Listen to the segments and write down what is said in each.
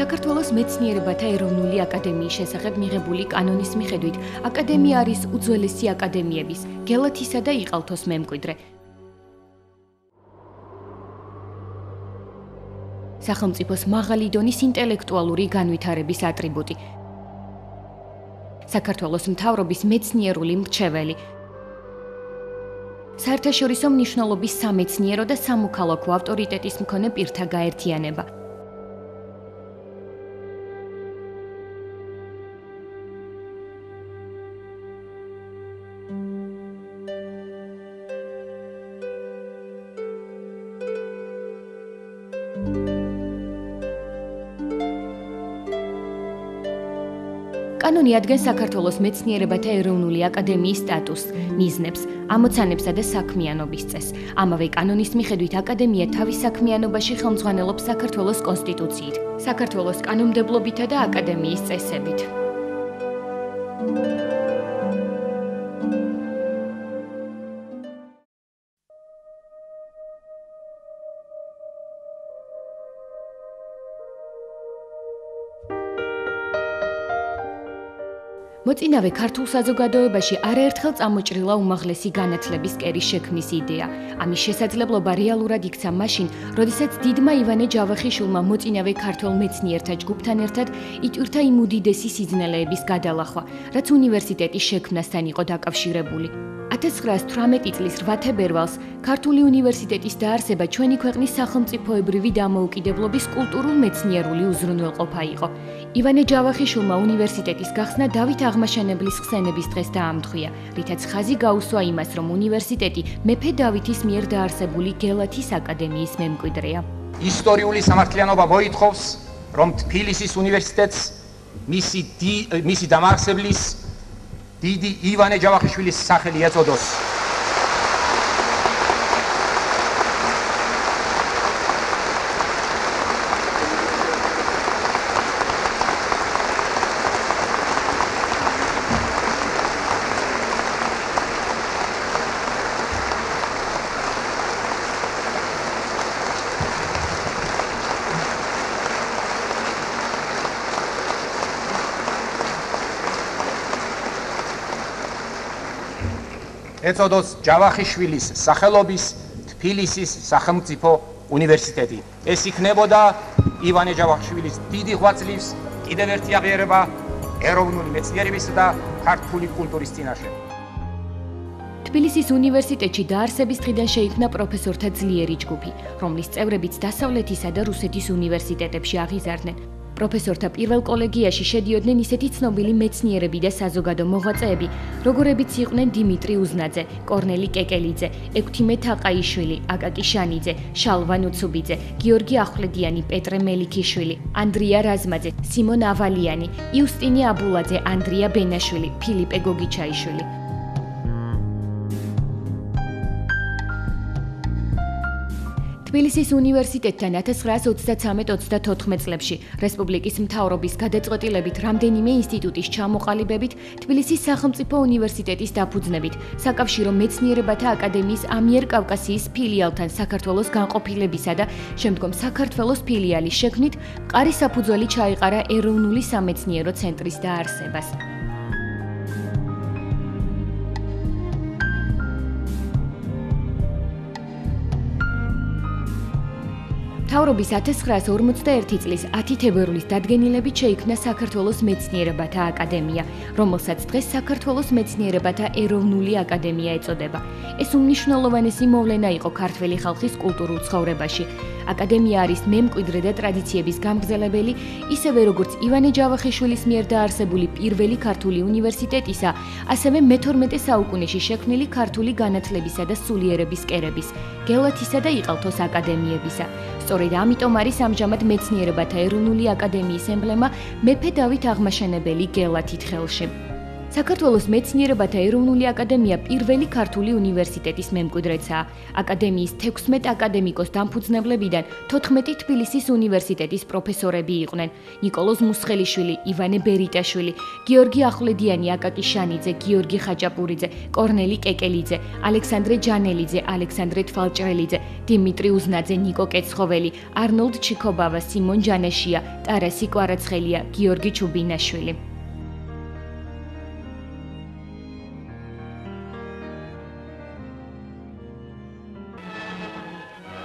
საქართველოს მეცნიერებათა ეროვნული აკადემიის შესახებ მიღებული კანონის მიხედვით, აკადემია არის უძველესი აკადემიების, გელათისა და იყალთოს მემკვიდრე. სახელმწიფოს მაღალი დონის ინტელექტუალური განვითარების ატრიბუტი. საქართველოს მთავრობის მეცნიერული მრჩეველი. საერთაშორისო მნიშვნელობის სამეცნიერო და სამოქალაქო ავტორიტეტის მქონე პირთა გაერთიანება. კანონი ადგენს საქართველოს მეცნიერებათა ეროვნული აკადემიის სტატუსს, მიზნებს, ამოცანებსა და საქმიანობის წესს. ამავე კანონის მიხედვით აკადემია თავის საქმიანობაში ხელმძღვანელობს საქართველოს კონსტიტუციით, საქართველოს კანონმდებლობითა და აკადემიის წესებით. მოწინავე ქართულ საზოგადოებაში არაერთხელ წამოჭრილა უმაღლესი განათლების კერის შექმნის იდეა. ამის შესაძლებლობა რეალურად იქცა მაშინ, როდესაც დიდმა ივანე ჯავახიშვილმა მოწინავე ქართველ მეცნიერთა ჯგუფთან ერთად იტვირთა იმ უდიდესი სიძნელეების გადალახვა, რაც უნივერსიტეტის შექმნასთან იყო დაკავშირებული. 1918 წლის 8 თებერვალს ქართული უნივერსიტეტის დაარსება ჩვენი ქვეყნის სახელმწიფოებრივი დამოუკიდებლობის კულტურულ-მეცნიერული უზრუნველყოფა იყო. ივანე ჯავახიშვილმა უნივერსიტეტის გახსნა დავით აღმაშენებლის ხსენების დღეს დაამტყვია, რითაც ხაზი გაუსვა იმას, რომ უნივერსიტეტი მეფე დავითის მიერ დაარსებული გელათის აკადემიის მემკვიდრეა. ისტორიული სამართლიანობა მოითხოვს, რომ თბილისის უნივერსიტეტს მისი დამაარსებლის დიდი ივანე ჯავახიშვილის სახელი ეწოდოს. ეწოდოს ჯავახიშვილის სახელობის თბილისის სახელმწიფო უნივერსიტეტი. ეს იქნებოდა ივანე ჯავახიშვილის დიდი ღვაწლის კიდევ ერთი აღიარება ეროვნული მეცნიერებისა და ქართული კულტურის წინაშე. თბილისის უნივერსიტეტში დაარსების დღიდან შეიქმნა პროფესორთა ძლიერი ჯგუფი, რომლის წევრებიც დასავლეთისა და რუსეთის უნივერსიტეტებში აღიზარდნენ. პროფესორთა პირველ კოლეგიაში შედიოდნენ ისეთი ცნობილი მეცნიერები და საზოგადო მოღვაწეები, როგორებიც იყვნენ დიმიტრი უზნაძე, კორნელი კეკელიძე, ექვთიმე თაყაიშვილი, აკაკი შანიძე, შალვა ნუცუბიძე, გიორგი ახვლედიანი, პეტრე მელიქიშვილი, ანდრია რაზმაძე, სიმონ ავალიანი, იუსტინე აბულაძე, ანდრია ბენაშვილი, ფილიპე გოგიჩაიშვილი. თბილისის უნივერსიტეტთან 1933-34 წლებში რესპუბლიკის მთავრობის გადაწყვეტილებით რამდენიმე ინსტიტუტის ჩამოყალიბებით, თბილისის სახელმწიფო უნივერსიტეტის დაფუძნებით, საკავშირო მეცნიერებათა აკადემიის ამიერკავკასიის ფილიალთან საქართველოს განყოფილებისა და შემდგომ საქართველოს ფილიალის შექმნით, მყარი საფუძველი ჩაეყარა ეროვნული სამეცნიერო ცენტრის დაარსებას. მთავრობის 1941 წლის 10 თებერვლის დადგენილებით შეიქმნა საქართველოს მეცნიერებათა აკადემია, რომელსაც დღეს საქართველოს მეცნიერებათა ეროვნული აკადემია ეწოდება. ეს უმნიშვნელოვანესი მოვლენა იყო ქართველი ხალხის კულტურულ ცხოვრებაში. აკადემია არის მემკვიდრე და ტრადიციების გამგზელებელი, ისევე როგორც ივანე ჯავახიშვილის მიერ დაარსებული პირველი ქართული უნივერსიტეტისა, ასევე მე-12 საუკუნეში შექმნილი ქართული განათლებისა და სულიერების კერების, გელათისა და იყალთოს აკადემიებისა. სწორედ ამიტომ არის ამჟამად მეცნიერებათა ეროვნული აკადემიის ემბლემა მეფე დავით აღმაშენებელი გელათით ხელში. საქართველოს მეცნიერებათა ეროვნული აკადემია პირველი ქართული უნივერსიტეტის მემკვიდრეცაა. აკადემიის 16 აკადემიკოს დამფუძნებლებიდან 14 თბილისის უნივერსიტეტის პროფესორები იყვნენ. ნიკოლოზ მუსხელიშვილი, ივანე ბერიტაშვილი, გიორგი ახვლედიანი, აკაკი შანიძე, გიორგი ხაჭაპურიძე, კორნელი კეკელიძე, ალექსანდრე ჯანელიძე, ალექსანდრე თვალჭრელიძე, დიმიტრი უზნაძე, ნიკო კეცხოველი, არნოლდ ჩიქობავა, სიმონ ჯანეშია, ტარასი კვარაცხელია, გიორგი ჩუბინაშვილი.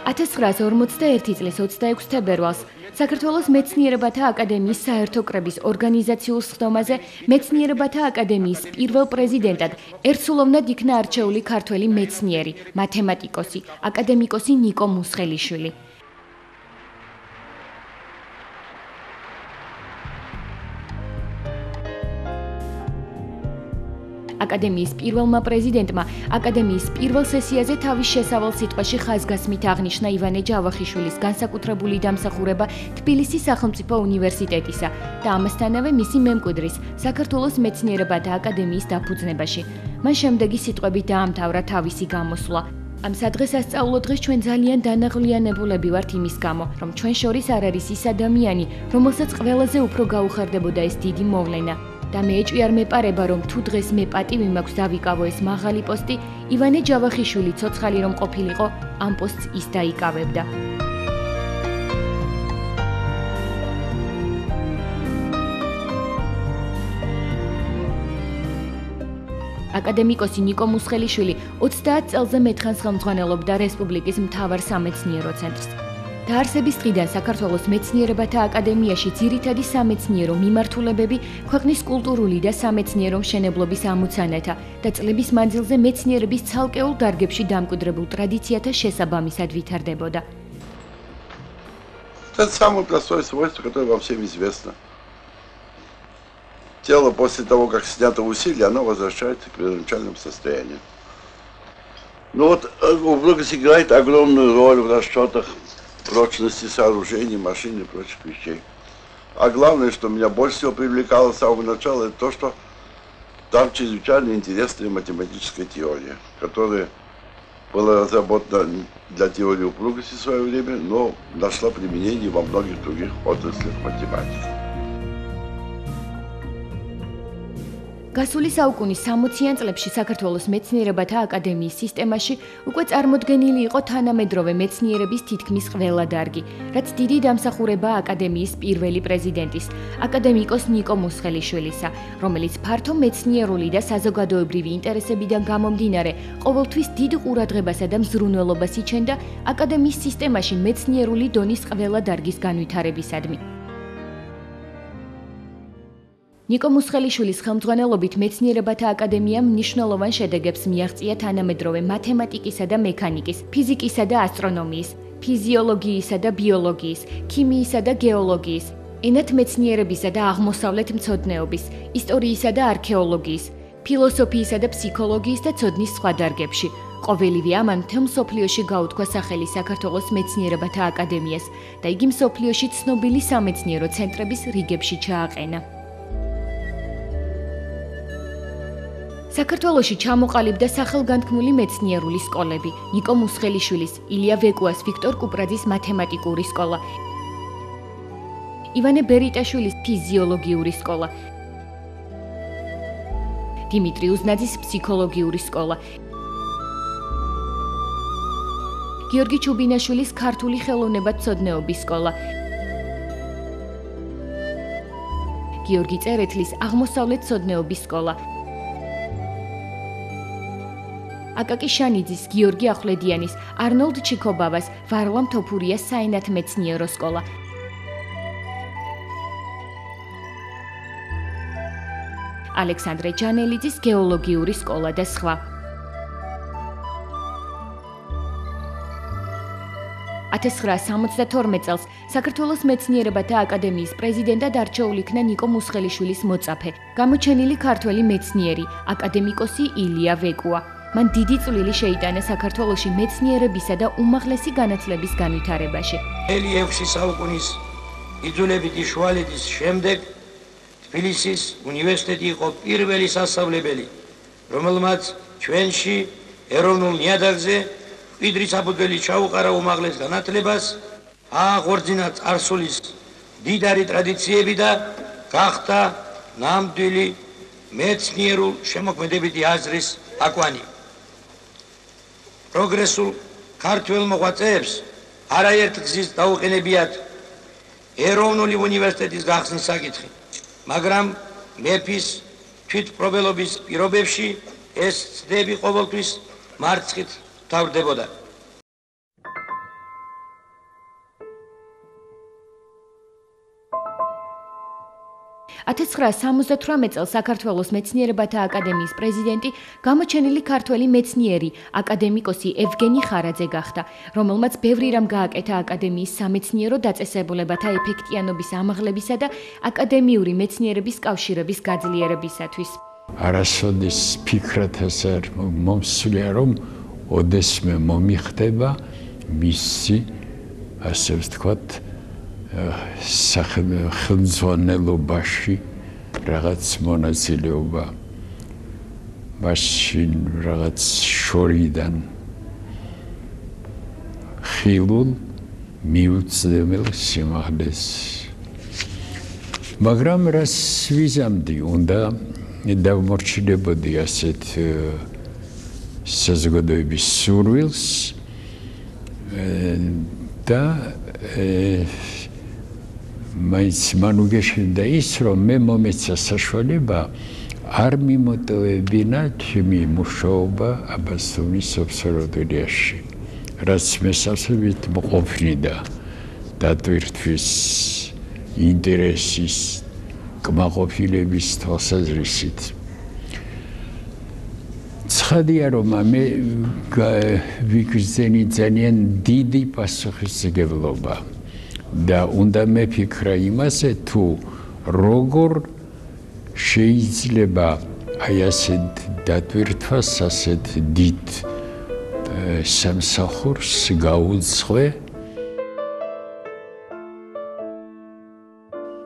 1941 წლის 26 თებერვალს საქართველოს მეცნიერებათა აკადემიის საერთო კრების ორგანიზაციულ სხდომაზე მეცნიერებათა აკადემიის პირველ პრეზიდენტად ერთსულოვნად იქნა არჩეული ქართველი მეცნიერი, მათემატიკოსი, აკადემიკოსი ნიკო მუსხელიშვილი. აკადემიის პირველმა პრეზიდენტმა აკადემიის პირველ სესიაზე თავის შესავალ სიტყვაში ხაზგასმით აღნიშნა ივანე ჯავახიშვილის განსაკუთრებული დამსახურება თბილისის სახელმწიფო უნივერსიტეტისა და ამასთანავე მისი მემკვიდრის საქართველოს მეცნიერებათა აკადემიის დაფუძნებაში. მან შემდეგი სიტყვებით დაამთავრა თავისი გამოსვლა. ამ სადღესასწაულო დღეს ჩვენ ძალიან დანაღლიანებულები ვართ იმის გამო, რომ ჩვენ შორის არ არის ის ადამიანი, რომელსაც ყველაზე უფრო გაუხარდებოდა ეს დიდი მოვლენა. და მე ეჭვი არ მეპარება, რომ თუ დღეს მე პატივი მაქვს დავიკავო ეს მაღალი პოსტი, ივანე ჯავახიშვილი ცოცხალი რომ ყოფილიყო, ამ პოსტს ის დაიკავებდა. აკადემიკოსი ნიკო მუსხელიშვილი 30 წელზე მეტხანს ხელმძღვანელობდა რესპუბლიკის მთავარ სამეცნიერო ცენტრს. დაარსების დღიდან საქართველოს მეცნიერებათა აკადემიაში ძირითადი სამეცნიერო მიმართულებები ქვეყნის კულტურული და სამეცნიერო მშენებლობის ამოცანათა და წლების მანძილზე მეცნიერების ცალკეულ დარგებში დამკვიდრებულ ტრადიციათა შესაბამისად ვითარდებოდა. Это самое простое свойство, которое вам всем известно. Тело после того, как снято усилие, оно возвращается к первоначальному состоянию. Но вот Углукас играет огромную роль в расчетах прочности сооружений, машин и прочих вещей. А главное, что меня больше всего привлекало с самого начала, это то, что там чрезвычайно интересная математическая теория, которая была разработана для теории упругости в свое время, но нашла применение во многих других отраслях математики. გასული საუკუნის 60-იან წლებში საქართველოს მეცნიერებათა აკადემიის სისტემაში უკვე წარმოდგენილი იყო თანამედროვე მეცნიერების თითქმის ყველა დარგი, რაც დიდი დამსახურებაა აკადემიის პირველი პრეზიდენტის, აკადემიკოს ნიკო მუსხელიშვილისა, რომელიც ფართო მეცნიერული და საზოგადოებრივი ინტერესებიდან გამომდინარე, ყოველთვის დიდ ყურადღებასა და მზრუნველობას იჩენდა აკადემიის სისტემაში მეცნიერული დონის ყველა დარგის განვითარებისადმი. ნიკო მუსხელიშვილის ხელმძღვანელობით მეცნიერებათა აკადემიამ მნიშვნელოვან შედეგებს მიაღწია თანამედროვე მათემატიკისა და მექანიკის, ფიზიკისა და ასტრონომიის, ფიზიოლოგიისა და ბიოლოგიის, ქიმიისა და გეოლოგიის, ენათმეცნიერებისა და აღმოსავლეთ მცოდნეობის, ისტორიისა და არქეოლოგიის, ფილოსოფიისა და ფსიქოლოგიის და ცოდნის სხვა დარგებში. ყოველივე ამან მთელ მსოფლიოში გაუთქვა სახელი საქართველოს მეცნიერებათა აკადემიას და იგი მსოფლიოში ცნობილი სამეცნიერო ცენტრების რიგებში ჩააყენა. საქართველოში ჩამოყალიბდა სახელგანთქმული მეცნიერული სკოლები: ნიკო მუსხელიშვილის, ილია ვეკუას, ვიქტორ კუპრაძის მათემატიკური სკოლა, ივანე ბერიტაშვილის ფიზიოლოგიური სკოლა, დიმიტრი უზნაძის ფსიქოლოგიური სკოლა, გიორგი ჩუბინაშვილის ქართული ხელოვნებათმცოდნეობის სკოლა, გიორგი წერეთლის აღმოსავლეთმცოდნეობის სკოლა, აკაკი შანიძის, გიორგი ახვლედიანის, არნოლდ ჩიქობავას, ვარლამ თოფურიას საენათმეცნიერო სკოლა, ალექსანდრე ჯანელიძის გეოლოგიური სკოლა და სხვა. 1972 წელს საქართველოს მეცნიერებათა აკადემიის პრეზიდენტად არჩეულ იქნა ნიკო მუსხელიშვილის მოწაფე, გამოჩენილი ქართველი მეცნიერი, აკადემიკოსი ილია ვეკუა. მან დიდი წვლილი შეიტანა საქართველოში მეცნიერებისა და უმაღლესი განათლების განვითარებაში. მთელი 6 საუკუნის იძულებითი შუალედის შემდეგ თბილისის უნივერსიტეტი იყო პირველი სასწავლებელი, რომელმაც ჩვენში ეროვნულ ნიადაგზე მკვიდრი საფუძველი ჩაუყარა უმაღლეს განათლებას, აღორძინა წარსულის დიდარი ტრადიციები და გახდა ნამდვილი მეცნიერულ შემოქმედებითი აზრის აკვანი. პროგრესულ ქართველ მოღვაწეებს არაერთ გზის დაუყენებიათ ეროვნული უნივერსიტეტის გახსნის საკითხი, მაგრამ მეფის თვითმფრობელობის პირობებში ეს ცდები ყოველთვის მარცხით თავდებოდა. 1978 წელს საქართველოს მეცნიერებათა აკადემიის პრეზიდენტი გამოჩენილი ქართველი მეცნიერი აკადემიკოსი ევგენი ხარაძე გახდა, რომელმაც ბევრი რამ გააკეთა აკადემიის სამეცნიერო დაწესებულებათა ეფექტიანობის ამაღლებისა და აკადემიური მეცნიერების კავშირების გაძლიერებისათვის. არასოდეს ფიქრად ასე მომსვლია, რომ ოდესმე მომიხდება მისი, ასე ვთქვათ, ხელმძღვანელობაში რაღაც მონაწილეობა, მაშინ რაღაც შორიდან ხილულ მიუწვდომელ სიმაღლეს. მაგრამ რას ვიზამდი, უნდა დავმორჩილებოდი ასეთ საზოგადოების სურვილს და მაინც მან უგეშინდა ის, რომ მე მომეცა საშუალება არ მიმოტოვებინა ჩემი მუშაობა აბასთუმნის ობსერვატორიაში, რაც მესამსებით მოყოფნიდა დატვირთვის ინტერესის კმაყოფილების თვალსაზრისით. ცხადია, რომ მე ვიგრძენი ძალიან დიდი პასუხისმგებლობა და უნდა მეფიქრა იმაზე, თუ როგორ შეიძლება აი ასეთ დატვირთვას, ასეთ დიდ სამსახურს გაუძღვე.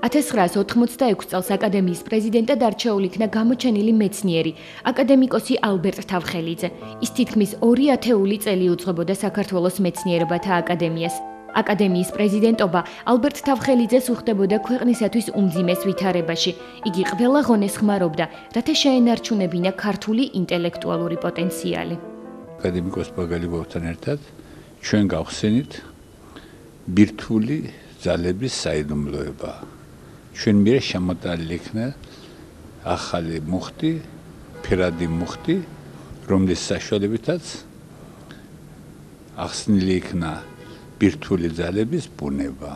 1986 წელს აკადემიის პრეზიდენტად არჩეულ იქნა გამოჩენილი მეცნიერი, აკადემიკოსი ალბერტ თავხელიძე. ის თითქმის 2 ათეული წელი უძღვებოდა საქართველოს მეცნიერებათა აკადემიას. აკადემიის პრეზიდენტობა ალბერტ თავხელიძეს უხდებოდა ქვეყნისათვის უმძიმეს ვითარებაში. იგი ყველა ღონეს ხმარობდა, რათა შეენარჩუნებინა ქართული ინტელექტუალური პოტენციალი. აკადემიკოს ბაგალიბოვთან ერთად ჩვენ გავხსენით ბირთვული ძალების საიდუმლოება. ჩვენ მიერ შემოტანილი იქნა ახალი მუხტი, ფერადი მუხტი, რომლის საშუალებითაც ახსნილი იქნა ბირთვული ძალების ბუნება.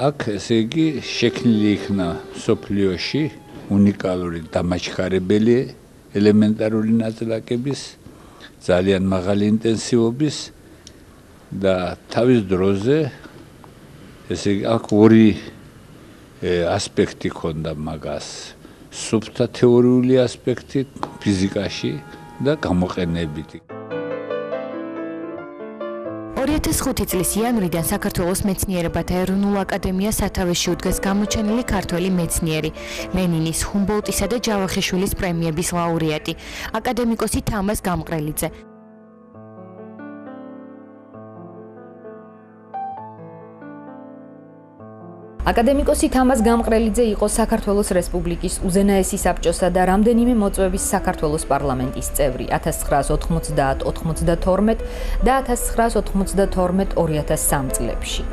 აქ ესე იგი შექმნილი იქნა სოფლიოში უნიკალური დამაჩქარებელი ელემენტარული ნაწილაკების ძალიან მაღალი ინტენსივობის და თავის დროზე ესე იგი აქ ორი ასპექტი ქონდა მაგას, სუფთა თეორიული ასპექტი ფიზიკაში და გამოყენებითი. 2005 წლის იანვრიდან საქართველოს მეცნიერებათა ეროვნულ აკადემიას სათავეში უდგას გამოჩენილი ქართველი მეცნიერი, ლენინის, ჰუმბოლტისა და ჯავახიშვილის პრემიების ლაურეატი, აკადემიკოსი თამაზ გამყრელიძე. აკადემიკოსი თამაზ გამყრელიძე იყო საქართველოს რესპუბლიკის უზენაესი საბჭოსა და რამდენიმე მოწვევის საქართველოს პარლამენტის წევრი 1990-92 და 1992-2003 წლებში.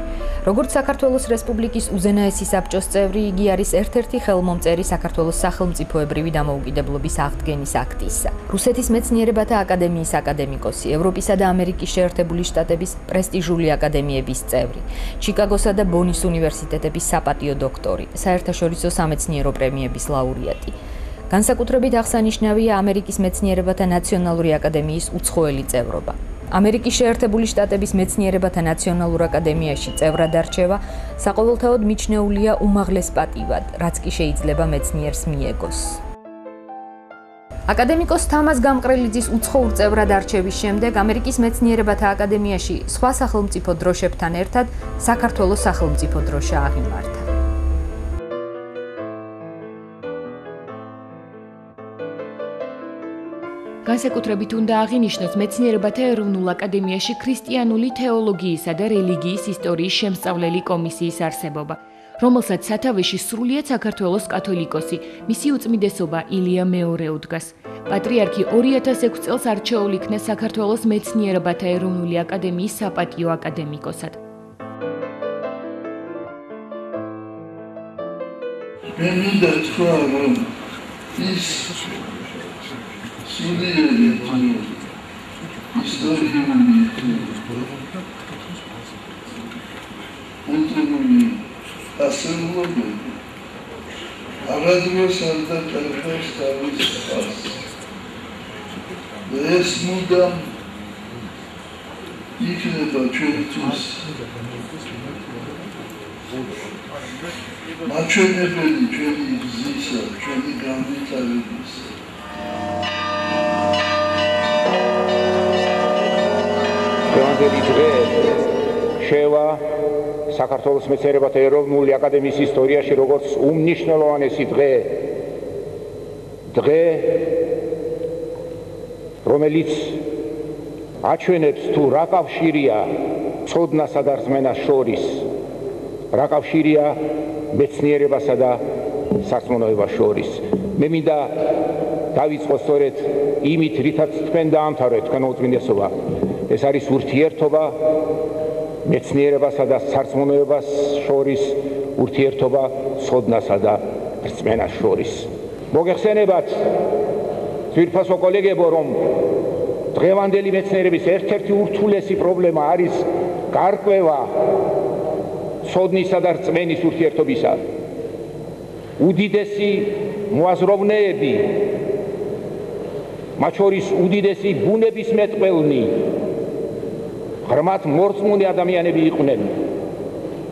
როგორც საქართველოს რესპუბლიკის უზენაესი საბჭოს წევრი, იგი არის ერთ-ერთი ხელმომწერი საქართველოს სახელმწიფოებრივი დამოუკიდებლობის აღდგენის აქტისა. რუსეთის მეცნიერებათა აკადემიის აკადემიკოსი, ევროპისა და ამერიკის შეერთებული შტატების პრესტიჟული აკადემიების წევრი, ჩიკაგოსა და ბონის უნივერსიტეტების საპატიო დოქტორი, საერთაშორისო სამეცნიერო პრემიების ლაურეატი. განსაკუთრებით აღსანიშნავია ამერიკის მეცნიერებათა ნაციონალური აკადემიის უცხოელი წევრობა. ამერიკის შეერთებული შტატების მეცნიერებათა ნაციონალურ აკადემიაში წევრად არჩევა საყოველთაოდ მიჩნეულია უმაღლეს პატივად, რაც კი შეიძლება მეცნიერს მიეგოს. აკადემიკოს თამაზ გამყრელიძის უცხოურ წევრად არჩევის შემდეგ ამერიკის მეცნიერებათა აკადემიაში სხვა სახელმწიფო დროშებთან ერთად საქართველოს სახელმწიფო დროშა აღიმართა. განსაკუთრებით უნდა აღინიშნოს მეცნიერებათა ეროვნულ აკადემიაში ქრისტიანული თეოლოგიისა და რელიგიის ისტორიის შემსწავლელი კომისიის არსებობა, რომელსაც სათავეში სრულიად საქართველოს კათოლიკოსი, მისი უწმიდესობა ილია მეორე უდგას. პატრიარქი 2006 წელს არჩეულ იქნა საქართველოს მეცნიერებათა ეროვნული აკადემიის საპატიო აკადემიკოსად. მე მინდა თქვა, რომ ის სულიერი ისტორიული კულტურული ასეულობები არადროს არ დაკარგავს თავის ხაზს. ეს მუდამ იქნება ჩვენთვის მაჩვენებელი ჩვენი გზისა, ჩვენი განვითარებისა. დღევანდელი დღე შევა საქართველოს მეცნიერებათა ეროვნული აკადემიის ისტორიაში როგორც უმნიშვნელოვანესი დღე, რომელიც აჩვენებს თუ რა კავშირია ცოდნასა და რწმენას შორის, რა კავშირია მეცნიერებასა და სარწმუნოებას შორის. მე მინდა დავიწყო სწორედ იმით, რითაც თქვენ დაამთავრეთ თქვენო უწმინდესობა. ეს არის ურთიერთობა მეცნიერებასა და სარწმუნოებას შორის, ურთიერთობა ცოდნასა და რწმენას შორის. მოგეხსენებათ, ძვირფასო კოლეგებო, რომ დღევანდელი მეცნიერების ერთ-ერთი ურთულესი პრობლემა არის გარკვევა ცოდნისა და რწმენის ურთიერთობისა. უდიდესი მოაზროვნეები, მათ შორის უდიდესი ბუნებისმეტყველნი, ღრმად მორწმუნე ადამიანები იყვნენ.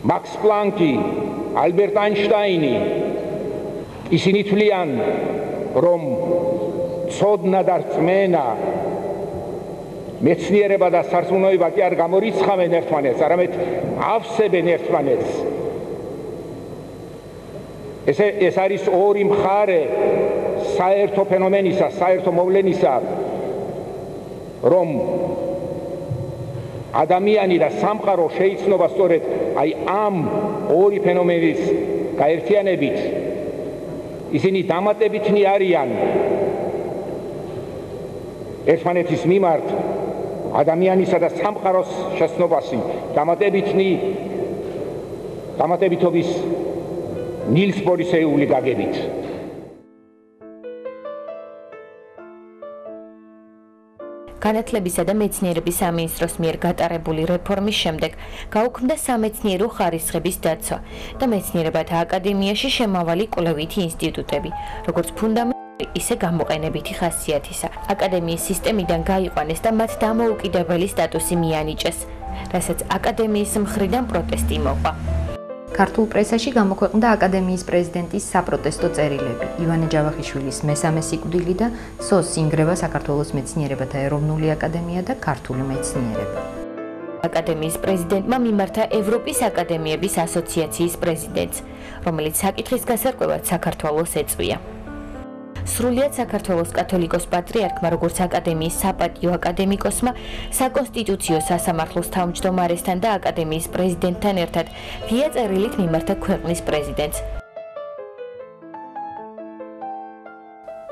მაქს პლანკი, ალბერტ აინშტაინი. ისინი თვლიან, რომ ცოდნა და რწმენა, მეცნიერება და სარწმუნოება კი არ გამორიცხავენ ერთმანეთს, არამედ ავსებენ ერთმანეთს. ეს არის ორი მხარე საერთო ფენომენისა, საერთო მოვლენისა, რომ ადამიანი და სამყარო შეიცნობა სწორედ აი ამ ორი ფენომენის გაერთიანებით. ისინი დამატებითნი არიან ერთმანეთის მიმართ ადამიანისა და სამყაროს შესნობასი, დამატებითობის ნილს ბორისეული გაგებით. განათლებისა და მეცნიერების სამინისტროს მიერ გატარებული რეფორმის შემდეგ გაუქმდა სამეცნიერო ხარისხების დაცვა და მეცნიერებათა აკადემიაში შემავალი კვლევითი ინსტიტუტები, როგორც ფუნდამენტური, ისე გამოყენებითი ხასიათისა. აკადემიის სისტემიდან გაიყვანეს და მათ დამოუკიდებელი სტატუსი მიანიჭეს, რასაც აკადემიის მხრიდან პროტესტი მოყვა. ქართულ პრესაში გამოქვეყნდა აკადემიის პრეზიდენტის საპროტესტო წერილები, ივანე ჯავახიშვილის მესამე სიკვდილი და სოს ინგრევა საქართველოს მეცნიერებათა ეროვნული აკადემია და ქართული მეცნიერება. აკადემიის პრეზიდენტმა მიმართა ევროპის აკადემიების ასოციაციის პრეზიდენტს, რომელიც საკითხის გასარკვევად საქართველოს ეწვია. სრულიად საქართველოს კათოლიკოს პატრიარქმა, როგორც აკადემიის საპატიო აკადემიკოსმა, საკონსტიტუციო სასამართლოს თავმჯდომარესთან და აკადემიის პრეზიდენტთან ერთად ღია წერილით მიმართა ქვეყნის პრეზიდენტს.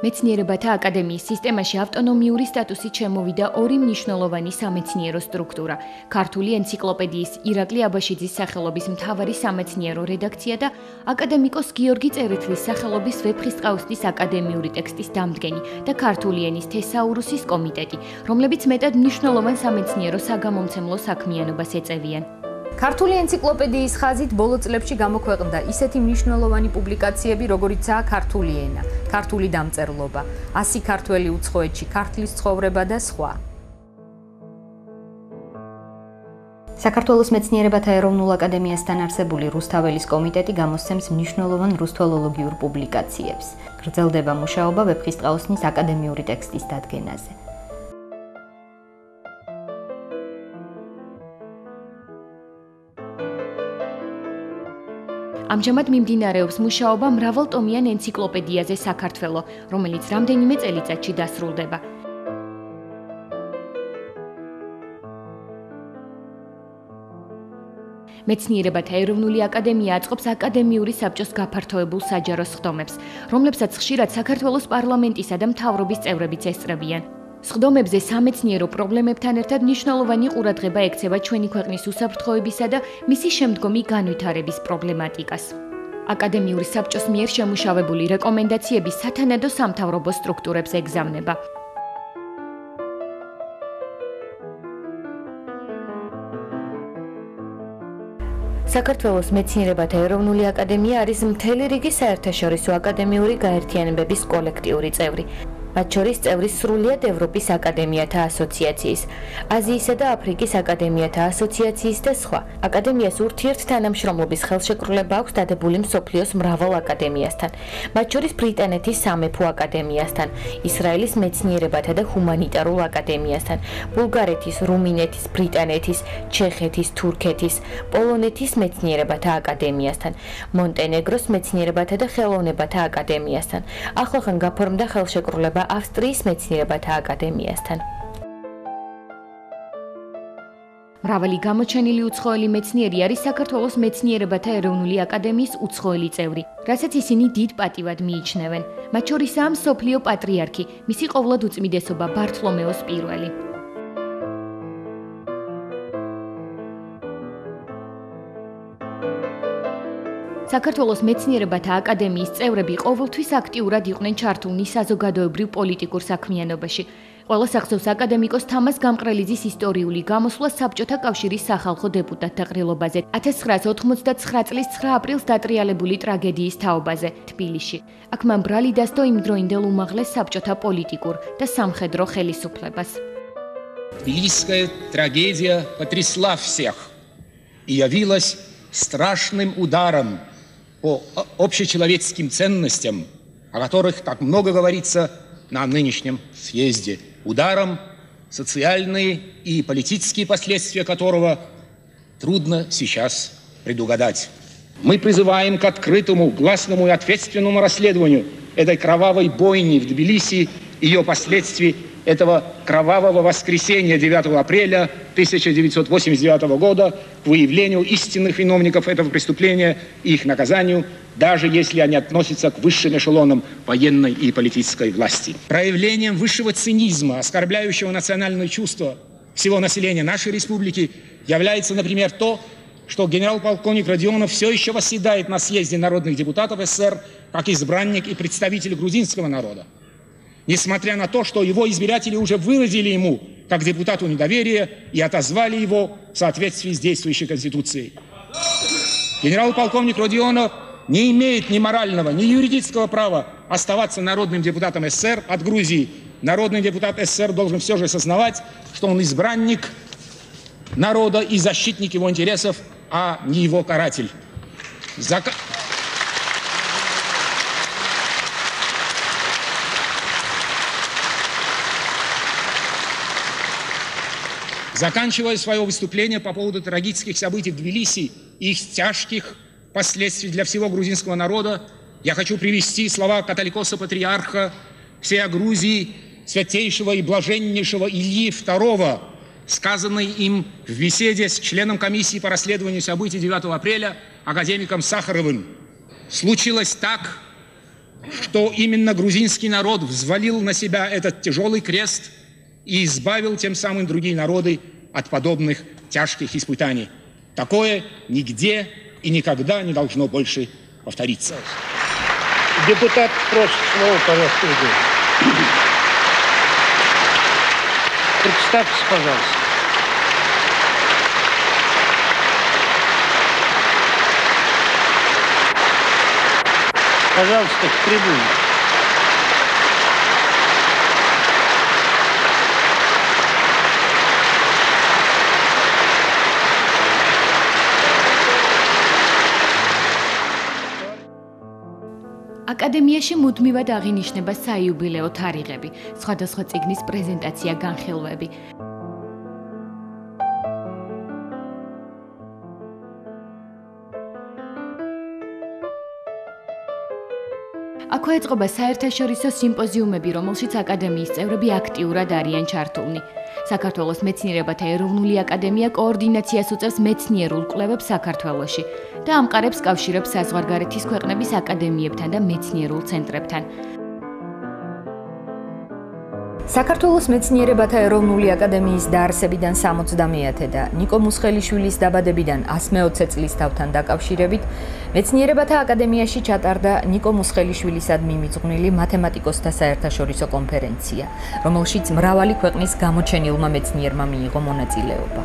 მეცნიერებათა აკადემიის სისტემაში ავტონომიური სტატუსით შემოვიდა ორი მნიშვნელოვანი სამეცნიერო სტრუქტურა: ქართული ენციკლოპედიის ირაკლი აბაშიძის სახელობის მთავარი სამეცნიერო რედაქცია და აკადემიკოს გიორგი წერეთლის სახელობის ვეფხისტყაოსნის აკადემიური ტექსტის დამდგენი და ქართული ენის თესაურუსის კომიტეტი, რომლებიც მეტად მნიშვნელოვან სამეცნიერო საგამომცემლო საქმიანობას ეწევიან. ქართული ენციკლოპედიის ხაზით ბოლო წლებში გამოქვეყნდა ისეთი მნიშვნელოვანი პუბლიკაციები, როგორიცაა ქართული ენა, ქართული დამწერლობა, 100 ქართველი უცხოეთში, ქართლის ცხოვრება და სხვა. საქართველოს მეცნიერებათა ეროვნულ აკადემიასთან არსებული რუსთაველის კომიტეტი გამოსცემს მნიშვნელოვან რუსთველოლოგიურ პუბლიკაციებს. გრძელდება მუშაობა ვეფხისტყაოსნის აკადემიური ტექსტის დადგენაზე. ამჟამად მიმდინარეობს მუშაობა მრავალტომიან ენციკლოპედიაზე საქართველო, რომელიც რამდენიმე წელიწადში დასრულდება. მეცნიერებათა ეროვნული აკადემია აწყობს აკადემიური საბჭოს გაფართოებულ საჯარო სხდომებს, რომლებსაც ხშირად საქართველოს პარლამენტისა და მთავრობის წევრებიც ესწრებიან. სხდომებზე სამეცნიერო პრობლემებთან ერთად მნიშვნელოვანი ყურადღება ექცევა ჩვენი ქვეყნის უსაფრთხოებისა და მისი შემდგომი განვითარების პრობლემატიკას. აკადემიური საბჭოს მიერ შემუშავებული რეკომენდაციები სათანადო სამთავრობო სტრუქტურებს ეგზავნება. საქართველოს მეცნიერებათა ეროვნული აკადემია არის მთელი რიგი საერთაშორისო აკადემიური გაერთიანებების კოლექტიური წევრი. მათ შორის წევრის სრულიად ევროპის აკადემიათა ასოციაციის, აზიისა და აფრიკის აკადემიათა ასოციაციის და სხვა. აკადემიას ურთიერთთანამშრომლობის ხელშეკრულება აქვს დადებული მსოფლიოს მრავალ აკადემიასთან, მათ შორის ბრიტანეთის სამეფო აკადემიასთან, ისრაელის მეცნიერებათა და ჰუმანიტარულ აკადემიასთან, ბულგარეთის, რუმინეთის, ბრიტანეთის, ჩეხეთის, თურქეთის, პოლონეთის მეცნიერებათა აკადემიასთან, მონტენეგროს მეცნიერებათა და ხელოვნებათა აკადემიასთან. ახლახან გაფორმდა ხელშეკრულება ავსტრიის მეცნიერებათა აკადემიასთან. მრავალი გამოჩენილი უცხოელი მეცნიერი არის საქართველოს მეცნიერებათა ეროვნული აკადემიის უცხოელი წევრი, რასაც ისინი დიდ პატივად მიიჩნევენ. მათ შორისაა მსოფლიო პატრიარქი, მისი ყოვლად უწმიდესობა ბართლომეოს პირველი. საქართველოს მეცნიერებათა აკადემიის წევრები ყოველთვის აქტიურად იყვნენ ჩართულნი საზოგადოებრივ პოლიტიკურ საქმიანობაში. ყველას ახსოვს აკადემიკოს თამაზ გამყრელიძის ისტორიული გამოსვლა საბჭოთა კავშირის სახალხო დეპუტატთა ყრილობაზე 1989 წლის 9 აპრილს დატრიალებული ტრაგედიის თაობაზე თბილისში. აქ მან ბრალი დასდო იმდროინდელ უმაღლეს საბჭოთა პოლიტიკურ და სამხედრო ხელისუფლებას. Тбилисская трагедия потрясла всех и явилась страшным ударом по общечеловеческим ценностям, о которых так много говорится на нынешнем съезде. Ударом, социальные и политические последствия которого трудно сейчас предугадать. Мы призываем к открытому, гласному и ответственному расследованию этой кровавой бойни в Тбилиси и ее последствий, этого кровавого воскресенья 9 апреля 1989 года к выявлению истинных виновников этого преступления и их наказанию, даже если они относятся к высшим эшелонам военной и политической власти. Проявлением высшего цинизма, оскорбляющего национальное чувство всего населения нашей республики, является, например, то, что генерал-полковник Родионов все еще восседает на съезде народных депутатов СССР как избранник и представитель грузинского народа. Несмотря на то, что его избиратели уже выразили ему как депутату недоверие и отозвали его в соответствии с действующей Конституцией. Генерал-полковник Родионов не имеет ни морального, ни юридического права оставаться народным депутатом СССР от Грузии. Народный депутат СССР должен все же осознавать, что он избранник народа и защитник его интересов, а не его каратель. Заканчивая свое выступление по поводу трагических событий в Тбилиси и их тяжких последствий для всего грузинского народа, я хочу привести слова католикоса-патриарха всей Грузии, святейшего и блаженнейшего Ильи II, сказанные им в беседе с членом комиссии по расследованию событий 9 апреля академиком Сахаровым. Случилось так, что именно грузинский народ взвалил на себя этот тяжелый крест и избавил тем самым другие народы от подобных тяжких испытаний. Такое нигде и никогда не должно больше повториться. Депутат просит слово, пожалуйста. Представьтесь, пожалуйста. Пожалуйста, к трибуне. აკადემიაში მუდმივად აღინიშნება საიუბილეო თარიღები, სხვადასხვა წიგნის პრეზენტაცია განხილვები. აქვე ეწყობა საერთაშორისო სიმპოზიუმები, რომელშიც აკადემიის წევრები აქტიურად არიან ჩართულნი. საქართველოს მეცნიერებათა ეროვნული აკადემია კოორდინაციას უწევს მეცნიერულ კვლევებს საქართველოში და ამყარებს კავშირებს საზღვარგარეთის ქვეყნების აკადემიებთან და მეცნიერულ ცენტრებთან. საქართველოს მეცნიერებათა ეროვნული აკადემიის დაარსებიდან 60-მეათე და ნიკო მუსხელიშვილის დაბადებიდან 120 წლის თავთან დაკავშირებით მეცნიერებათა აკადემიაში ჩატარდა ნიკო მუსხელიშვილისადმი მიძღვნილი მათემატიკოსთა საერთაშორისო კონფერენცია, რომელშიც მრავალი ქვეყნის გამოჩენილმა მეცნიერმა მიიღო მონაწილეობა.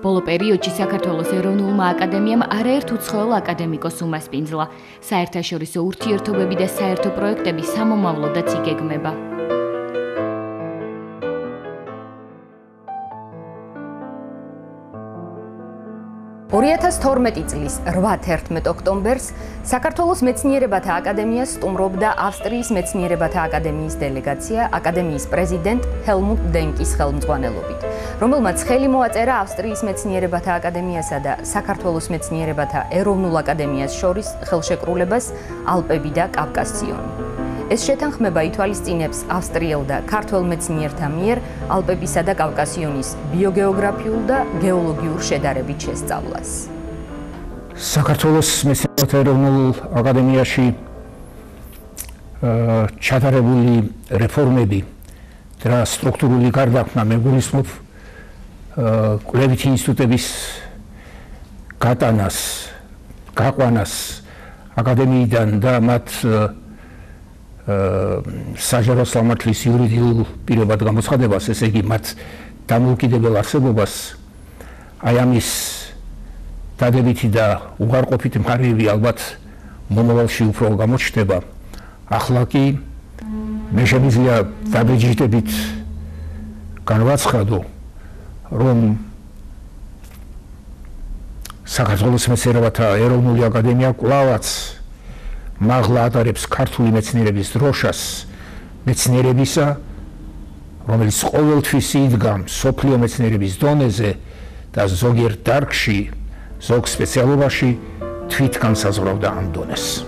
ბოლო პერიოდში საქართველოს ეროვნულმა აკადემიამ არაერთ უცხოელ აკადემიკოს უმასპინძლა. საერთაშორისო ურთიერთობები და საერთო პროექტები სამომავლოდაც იგეგმება. წლის 8-11 ოქტომბერს საქართველოს მეცნიერებათა აკადემიას სტუმრობდა ავსტრიის მეცნიერებათა აკადემიის დელეგაცია აკადემიის პრეზიდენტ ჰელმუტ დენკის ხელმძღვანელობით, რომელმაც ხელი მოაწერა ავსტრიის მეცნიერებათა აკადემიასა და საქართველოს მეცნიერებათა ეროვნულ აკადემიას შორის ხელშეკრულებას ალპები და კავკასიონი. ეს შეთანხმება ითვალისწინებს ავსტრიელ და ქართველ მეცნიერთა მიერ ალპებისა და კავკასიონის ბიოგეოგრაფიულ და გეოლოგიურ შედარებით შესწავლას. საქართველოს მეცნიერებათა ეროვნულ აკადემიაში ჩატარებული რეფორმები და სტრუქტურული გარდაქმნა მეგულისხმობ კვლევითი ინსტიტუტების გატანას, გაყვანას აკადემიიდან და მათ საჯარო სამართლის იურიდიულ პირობად გამოცხადებას, ესე იგი მათ დამოუკიდებელ არსებობას, აი ამის დადებითი და უღარყოფითი მხარეები ალბათ მომავალში უფრო გამოჩნდება. ახლა კი მე შემიძლია დაბეჭდებით განვაცხადო, რომ საქართველოს მეცნიერებათა ეროვნული აკადემია კვლავაც მაღლა ატარებს ქართული მეცნიერების დროშას მეცნიერებისა, რომელიც ყოველთვის იდგა მსოფლიო მეცნიერების დონეზე და ზოგიერთ დარგში, ზოგ სპეციალობაში თვით განსაზღვრავდა ამ დონეს.